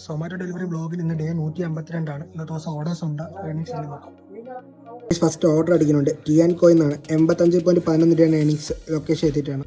Zomato delivery ബ്ലോഗിൽ ഇന്ന് day 152 ഇന്നത്തെ ദിവസം ഓർഡേഴ്സ് ഉണ്ട്. ഏർണിങ്സ് നോക്കാം. ഫസ്റ്റ് ഓർഡർ അടിക്കുന്നുണ്ട്. ടിയാൻ കോയിൽ നിന്നാണ് 85.11 രൂപയാണ് ഏർണിങ്സ്. ലൊക്കേഷൻ എത്തിയിട്ടാണ്.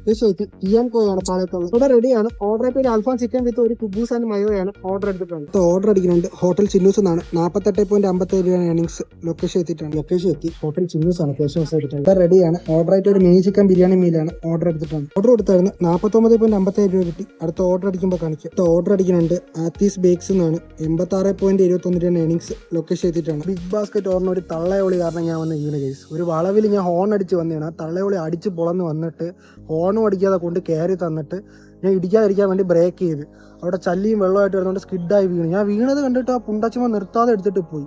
ടിയാൻ കോയാണ് പാലത്തുള്ളത്. ഇവിടെ റെഡിയാണ്. ഓർഡർ ആയിട്ട് ഒരു അൽഫാം ചിക്കൻ വിത്ത് ഒരു കുബൂസ് ആൻഡ് മയോയാണ് ഓർഡർ എടുത്തിട്ടുണ്ട്. ഓർഡർ അടിക്കുന്നുണ്ട്. ഹോട്ടൽ ചിന്നൂസ് എന്നാണ് 48.57 രൂപയാണ് ഏർണിങ്സ്. ലൊക്കേഷൻ എത്തിയിട്ടാണ്. ലൊക്കേഷൻ എത്തി. ഹോട്ടൽ ചിന്നൂസ് ആണ് കേശവ എടുത്തിട്ടുണ്ട്. ഇവിടെ റെഡിയാണ്. ഓർഡർ ആയിട്ട് ഒരു മിനി ചിക്കൻ ബിരിയാണി മീലാണ് ഓർഡർ എടുത്തിട്ടാണ്. ഓർഡർ കൊടുത്തായിരുന്നു 49.57 രൂപ കിട്ടി. അടുത്ത ഓർഡർ അടിക്കുമ്പോൾ കാണിക്കും. അടുത്ത ഓർഡർ അടിക്കുന്നുണ്ട് ആത്തീസ് ബേക്സ് എന്നാണ് 86.21 രൂപയാണ് ഏർണിങ്സ്. ലൊക്കേഷൻ എത്തിയിട്ടാണ്. ബിഗ് ബാസ്കറ്റ് ഓർണ ഒരു തള്ളയോളി കാരണം ഞാൻ വന്ന് വീണ് കേസ്. ഒരു വളവിൽ ഞാൻ ഹോൺ അടിച്ച് വന്നതാണ്. ആ തള്ളയോളി അടിച്ച് പൊളന്ന് വന്നിട്ട് ഹോണും അടിക്കാതെ കൊണ്ട് കയറി തന്നിട്ട് ഞാൻ ഇടിക്കാതിരിക്കാൻ വേണ്ടി ബ്രേക്ക് ചെയ്ത് അവിടെ ചല്ലിയും വെള്ളമായിട്ട് വരുന്നതുകൊണ്ട് സ്കിഡായി വീണ്. ഞാൻ വീണത് കണ്ടിട്ട് ആ പുണ്ടച്ചുമ നിർത്താതെ എടുത്തിട്ട് പോയി.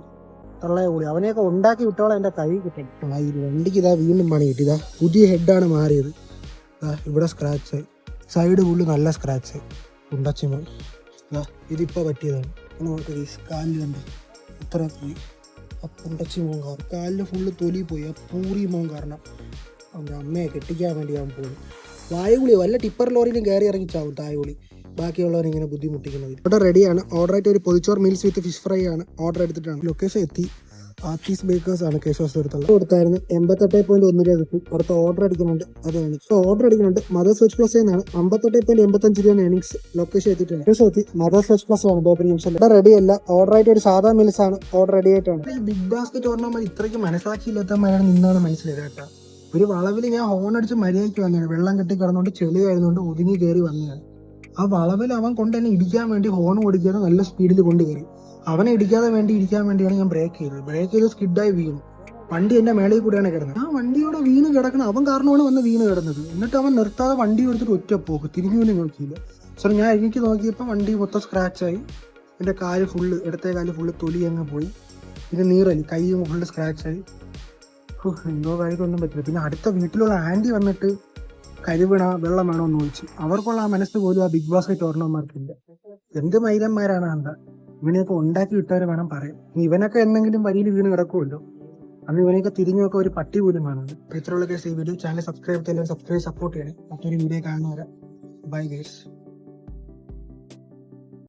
തള്ളയോളി അവനെയൊക്കെ ഉണ്ടാക്കി വിട്ടോളാം എൻ്റെ കൈ കിട്ടും. ഈ വണ്ടിക്ക് ഇതാ വീണ്ടും പണി കിട്ടി. ഇതാ പുതിയ ഹെഡാണ് മാറിയത്. ഇവിടെ സ്ക്രാച്ച് സൈഡ് ഫുള്ള് നല്ല സ്ക്രാച്ച്. പുണ്ടച്ചുമ ഇതിപ്പോൾ പറ്റിയതാണ്. നമുക്ക് കാലിൽ കണ്ട് ഇത്ര പോയി. ആ പുണ്ടച്ചി മോൻ കാരണം കാലിൽ ഫുള്ള് തൊലി പോയി. ആ പൂറി മോൻ കാരണം അവൻ്റെ അമ്മയെ കെട്ടിക്കാൻ വേണ്ടി അവൻ പോയി. വായുകുളി വല്ല ടിപ്പർ ലോറിയിലും കയറി ഇറങ്ങിച്ചാവും തായകുളി. ബാക്കിയുള്ളവർ ഇങ്ങനെ ബുദ്ധിമുട്ടിക്കുന്നത്. ഇവിടെ റെഡിയാണ്. ഓർഡർ ആയിട്ട് ഒരു പൊതിച്ചോർ മീൽസ് വിത്ത് ഫിഷ് ഫ്രൈ ആണ് ഓർഡർ എടുത്തിട്ടാണ്. ലൊക്കേഷൻ എത്തി. ആത്തീസ് ബേക്കേഴ്സ് ആണ് കേശവസ്ഥലത്തുള്ളത്. കൊടുത്തായിരുന്നു 88.1 രൂപ കിട്ടി. അടുത്ത ഓർഡർ അടിക്കുന്നുണ്ട്. അതാണ് ഓർഡർ അടിക്കുന്നുണ്ട്. മദേഴ്സ് വെജ് പ്ലസ് എന്നാണ് 58.85 രൂപയാണ് ഏർണിങ്സ്. ലൊക്കേഷൻ എത്തിയിട്ടുണ്ട്. ലൊക്കേഷൻ എത്തി. മദേഴ്സ് വെജ് പ്ലസ് ആണ് ഇവിടെ റെഡി അല്ല. ഓർഡർ ആയിട്ട് ഒരു സാധാ മീൽസ് ആണ് ഓർഡർ റെഡി ആയിട്ടാണ്. ഈ ബിഗ് ബാസ്കറ്റ് ഓർണമെന്റ് ഇത്രയ്ക്ക് മനസ്സാക്കിയില്ലാത്തമാരാണ് നിന്നാണ് മനസ്സിലായത് കേട്ടോ. ഒരു വളവിൽ ഞാൻ ഹോൺ അടിച്ച് മര്യാദയ്ക്ക് വന്നതാണ്. വെള്ളം കെട്ടി കിടന്നുകൊണ്ട് ചെളിയായതുകൊണ്ട് ഒതുങ്ങി കയറി വന്നതാണ്. ആ വളവിൽ അവൻ കൊണ്ട് എന്നെ ഇടിക്കാൻ വേണ്ടി ഹോൺ ഓടിക്കാതെ നല്ല സ്പീഡിൽ കൊണ്ട് കയറി. അവനെ ഇടിക്കാതെ വേണ്ടി ഇരിക്കാൻ വേണ്ടിയാണ് ഞാൻ ബ്രേക്ക് ചെയ്തത്. ബ്രേക്ക് ചെയ്ത് സ്കിഡായി വീണു. വണ്ടി എന്റെ മേളിൽ കൂടെയാണ് കിടന്നത്. ആ വണ്ടിയോടെ വീണ് കിടക്കണം. അവൻ കാരണമാണ് വന്ന് വീണ് കിടന്നത്. എന്നിട്ട് അവൻ നിർത്താതെ വണ്ടി എടുത്തിട്ട് ഒറ്റ പോക്ക് തിരിഞ്ഞു പോലും നോക്കിയില്ല. സോ ഞാൻ എനിക്ക് നോക്കിയപ്പോൾ വണ്ടി മൊത്തം സ്ക്രാച്ചായി. എൻ്റെ കാല് ഫുള്ള് ഇടത്തെ കാല് ഫുള്ള് തൊലി അങ്ങ് പോയി. പിന്നെ നീറലി കൈ ഫുള്ള് സ്ക്രാച്ചായി. എന്തോ കാര്യമൊന്നും പറ്റില്ല. പിന്നെ അടുത്ത വീട്ടിലുള്ള ആൻറ്റി വന്നിട്ട് കരിവിണ വെള്ളം വേണമെന്ന് ചോദിച്ചു. അവർക്കുള്ള ആ മനസ്സ് പോലും ആ ബിഗ് ബാസ്കറ്റ് ഓർണർമാർക്കില്ല. എന്ത് മൈരന്മാരാണ് കണ്ട. ഇവനെയൊക്കെ ഉണ്ടാക്കി വിട്ടവരെ വേണം പറയാം. ഇവനൊക്കെ എന്തെങ്കിലും വരിയിൽ വീണ് കിടക്കുമല്ലോ. അന്ന് ഇവനെയൊക്കെ തിരിഞ്ഞൊക്കെ ഒരു പട്ടി പോലും കാണുന്നത്. അപ്പോൾ ഇത്രയുള്ള കേസ് ഈ വീഡിയോ ചാനൽ സബ്സ്ക്രൈബ് ചെയ്യാൻ സപ്പോർട്ട് ചെയ്യണേ. മറ്റൊരു വീഡിയോ കാണുന്നവരെ ബൈ ഗൈസ്.